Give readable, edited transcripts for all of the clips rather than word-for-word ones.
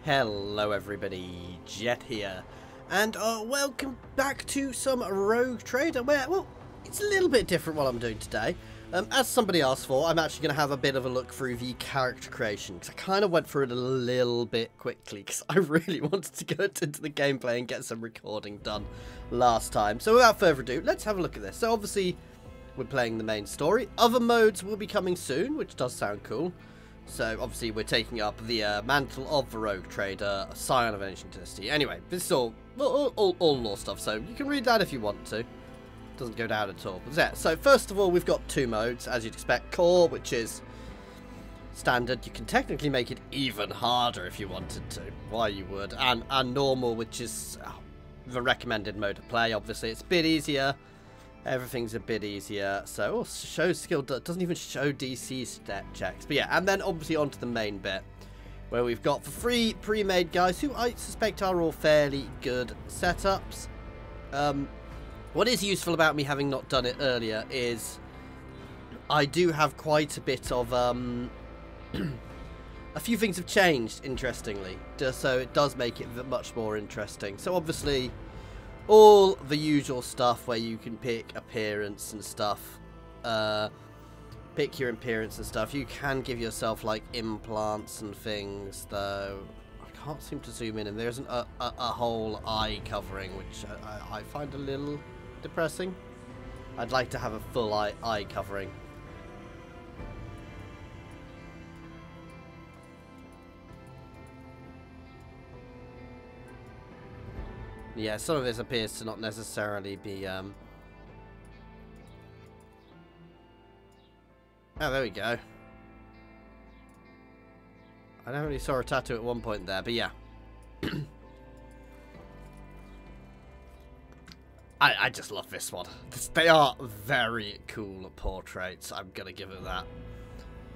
Hello everybody, Jet here, and welcome back to some Rogue Trader where, well, it's a little bit different what I'm doing today. As somebody asked for, I'm actually going to have a bit of a look through the character creation, because I kind of went through it a little bit quickly, because I really wanted to go into the gameplay and get some recording done last time. So without further ado, let's have a look at this. So obviously, we're playing the main story. Other modes will be coming soon, which does sound cool. So, obviously, we're taking up the mantle of the Rogue Trader, a Scion of Ancient Dynasty. Anyway, this is all lore stuff, so you can read that if you want to. Doesn't go down at all. But yeah, so first of all, we've got two modes, as you'd expect. Core, which is standard. You can technically make it even harder if you wanted to. Why you would. And Normal, which is the recommended mode of play, obviously. It's a bit easier. Everything's a bit easier. So, show skill doesn't even show DC stat checks. But yeah, and then obviously onto the main bit, where we've got the three pre-made guys who I suspect are all fairly good setups. What is useful about me having not done it earlier is I do have quite a bit of a few things have changed, interestingly, so it does make it much more interesting. So obviously, all the usual stuff where you can pick appearance and stuff, pick your appearance and stuff. You can give yourself like implants and things, though I can't seem to zoom in, and there isn't a whole eye covering, which I find a little depressing. I'd like to have a full eye covering. Yeah, some of this appears to not necessarily be, Oh, there we go. I definitely saw a tattoo at one point there, but yeah. I just love this one. They are very cool portraits, I'm gonna give it that.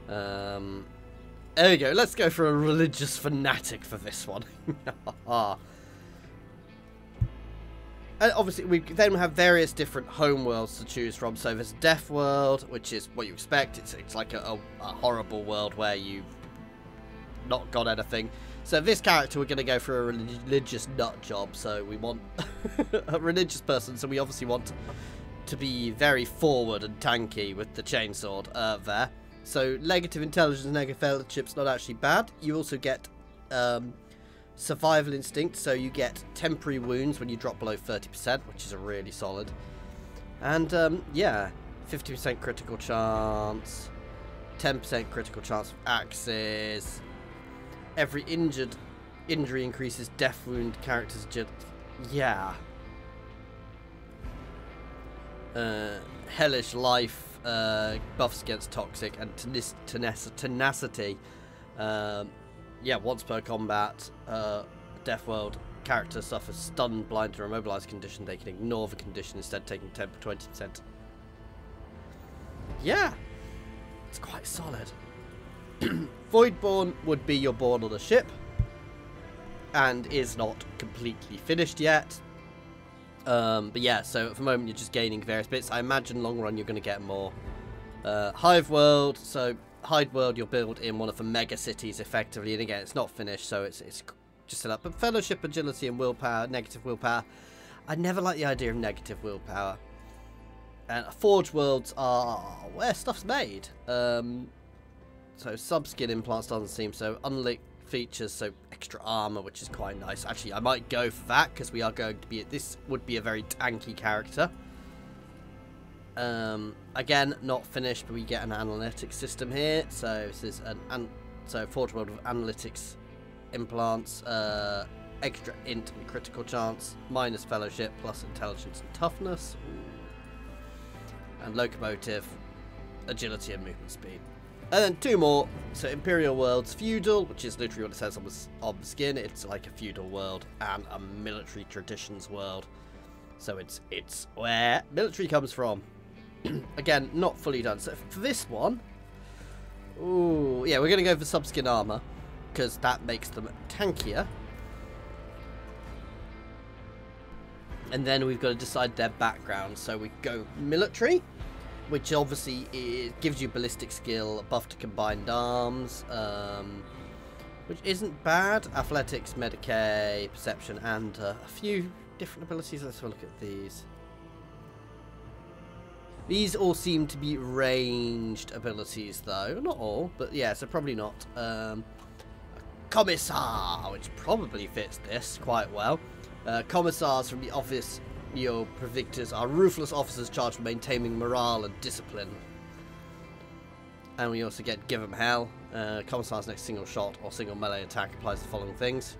There we go, let's go for a religious fanatic for this one. And obviously, we then have various different home worlds to choose from. So there's Death World, which is what you expect. It's like a horrible world where you've not got anything. So this character, we're going to go for a religious nut job. So we want a religious person. So we obviously want to be very forward and tanky with the chainsword there. So negative intelligence, negative fellowship's not actually bad. You also get survival instinct, so you get temporary wounds when you drop below 30%, which is a really solid. And yeah, 50% critical chance, 10% critical chance of axes. Every injury increases death wound characters' agility. Yeah. Hellish life, buffs against toxic and tenacity. Yeah, once per combat, Death World character suffers stunned, blind, or immobilized condition. They can ignore the condition, instead taking 10-20%. Yeah, it's quite solid. Voidborn would be you're born on a ship, and is not completely finished yet. But yeah, so at the moment you're just gaining various bits. I imagine long run you're going to get more. Hive World, so Hide World you'll build in one of the mega cities effectively, and again it's not finished, so it's just set up. But Fellowship, Agility and Willpower, negative willpower. I never like the idea of negative willpower. And Forge Worlds are where stuff's made. So Subskin Implants doesn't seem so. Unlit features, so extra armor, which is quite nice. Actually, I might go for that, because we are going to be, this would be a very tanky character. Again, not finished, but we get an analytics system here. So this is so Forge World with analytics implants, extra int and critical chance, minus fellowship, plus intelligence and toughness. Ooh. And locomotive, agility and movement speed. And then two more. So Imperial Worlds, feudal, which is literally what it says on the skin. It's like a feudal world, and a military traditions world. So it's where military comes from. Again, not fully done. So for this one, ooh, yeah, we're going to go for subskin armor, because that makes them tankier. And then we've got to decide their background. So we go military, which obviously gives you ballistic skill, buff to combined arms, which isn't bad. Athletics, Medicae, Perception, and a few different abilities. Let's have a look at these. These all seem to be ranged abilities, though. Not all, but yeah, so probably not. Commissar, which probably fits this quite well. Commissars from the office Pravictors are ruthless officers charged with maintaining morale and discipline. And we also get Give 'em Hell. Commissar's next single shot or single melee attack applies the following things.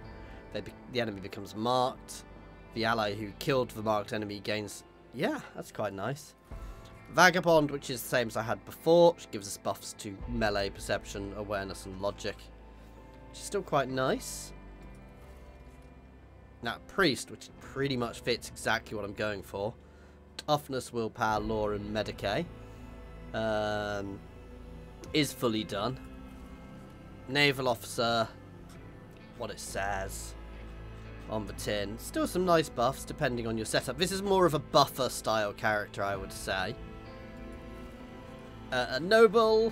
The enemy becomes marked. The ally who killed the marked enemy gains... Yeah, that's quite nice. Vagabond, which is the same as I had before, which gives us buffs to melee, perception, awareness and logic. Which is still quite nice. Now, Priest, which pretty much fits exactly what I'm going for. Toughness, willpower, lore and Medicae. Is fully done. Naval Officer, what it says on the tin. Still some nice buffs depending on your setup. This is more of a buffer style character, I would say. A Noble,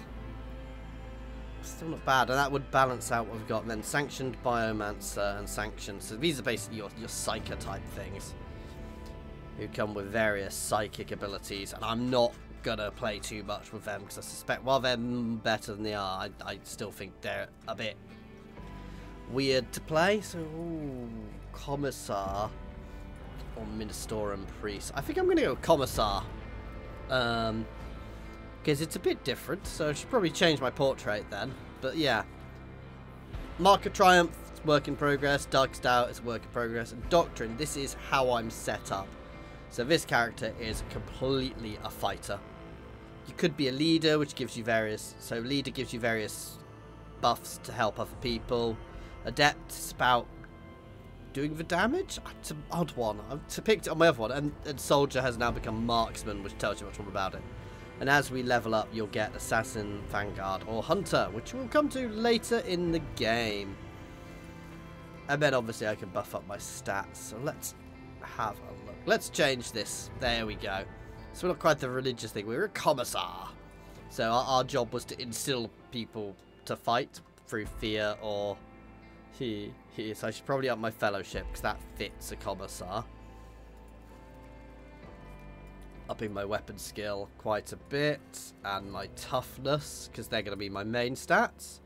still not bad, and that would balance out what we've got. And then Sanctioned, Biomancer and Sanctioned. So these are basically your Psyker type things who come with various psychic abilities, and I'm not gonna play too much with them because I suspect while they're better than they are, I still think they're a bit weird to play. So ooh, Commissar or Ministorum Priest. I think I'm gonna go Commissar because it's a bit different, so I should probably change my portrait then. But yeah, Mark of Triumph, it's work in progress. Dark Stout is work in progress, and Doctrine, this is how I'm set up. So this character is completely a fighter. You could be a leader, which gives you various... So leader gives you various buffs to help other people. Adept is about doing the damage. It's an odd one. I picked it on my other one. And Soldier has now become Marksman, which tells you much more about it. And as we level up, you'll get Assassin, Vanguard, or Hunter, which we'll come to later in the game. And then obviously I can buff up my stats. So let's have a look. Let's change this. There we go. So we're not quite the religious thing. We're a commissar. So our job was to instill people to fight through fear or... So I should probably up my fellowship because that fits a commissar. Upping my weapon skill quite a bit. And my toughness because they're going to be my main stats.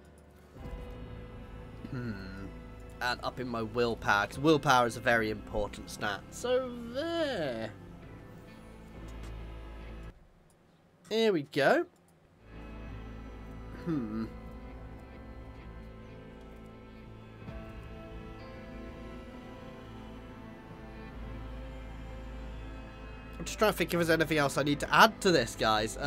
And upping my willpower because willpower is a very important stat. So there. Here we go. I'm just trying to think if there's anything else I need to add to this, guys.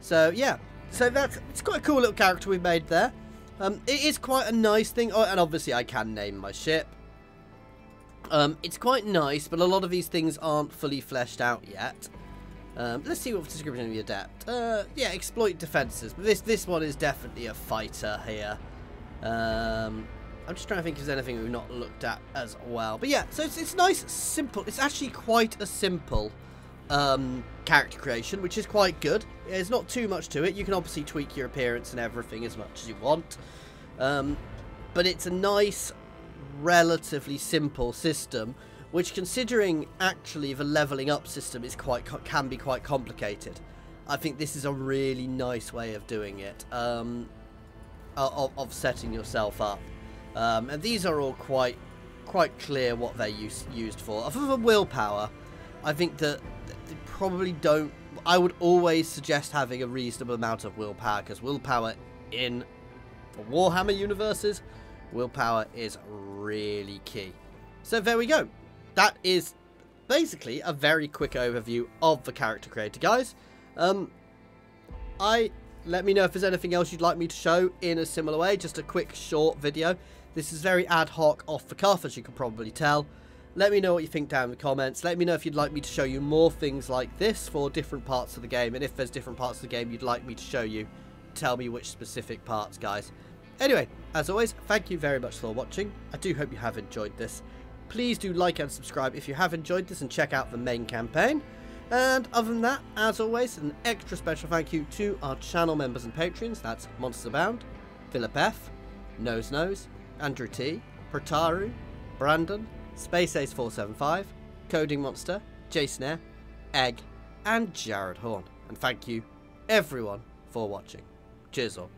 So yeah, so it's quite a cool little character we made there. It is quite a nice thing, and obviously I can name my ship. It's quite nice, but a lot of these things aren't fully fleshed out yet. Let's see what the description of the Adept. Yeah, exploit defenses. But this one is definitely a fighter here. I'm just trying to think if there's anything we've not looked at as well. But yeah, so it's nice, simple. It's actually quite a simple character creation, which is quite good. There's not too much to it. You can obviously tweak your appearance and everything as much as you want. But it's a nice, relatively simple system, which, considering actually the leveling up system is can be quite complicated, I think this is a really nice way of doing it, of setting yourself up. And these are all quite clear what they're used for. Other than willpower, I think that they probably don't... I would always suggest having a reasonable amount of willpower, because willpower in Warhammer universes, willpower is really key. So there we go. That is basically a very quick overview of the character creator, guys. Let me know if there's anything else you'd like me to show in a similar way. Just a quick, short video. This is very ad hoc, off the cuff, as you can probably tell. Let me know what you think down in the comments. Let me know if you'd like me to show you more things like this for different parts of the game. And if there's different parts of the game you'd like me to show you, tell me which specific parts, guys. Anyway, as always, thank you very much for watching. I do hope you have enjoyed this. Please do like and subscribe if you have enjoyed this, and check out the main campaign. And other than that, as always, an extra special thank you to our channel members and patrons. That's Monsters Abound, Philip F, Nose Nose, Andrew T, Protaru, Brandon, Space Ace 475, Coding Monster, Jason Air, Egg, and Jared Horn. And thank you, everyone, for watching. Cheers all.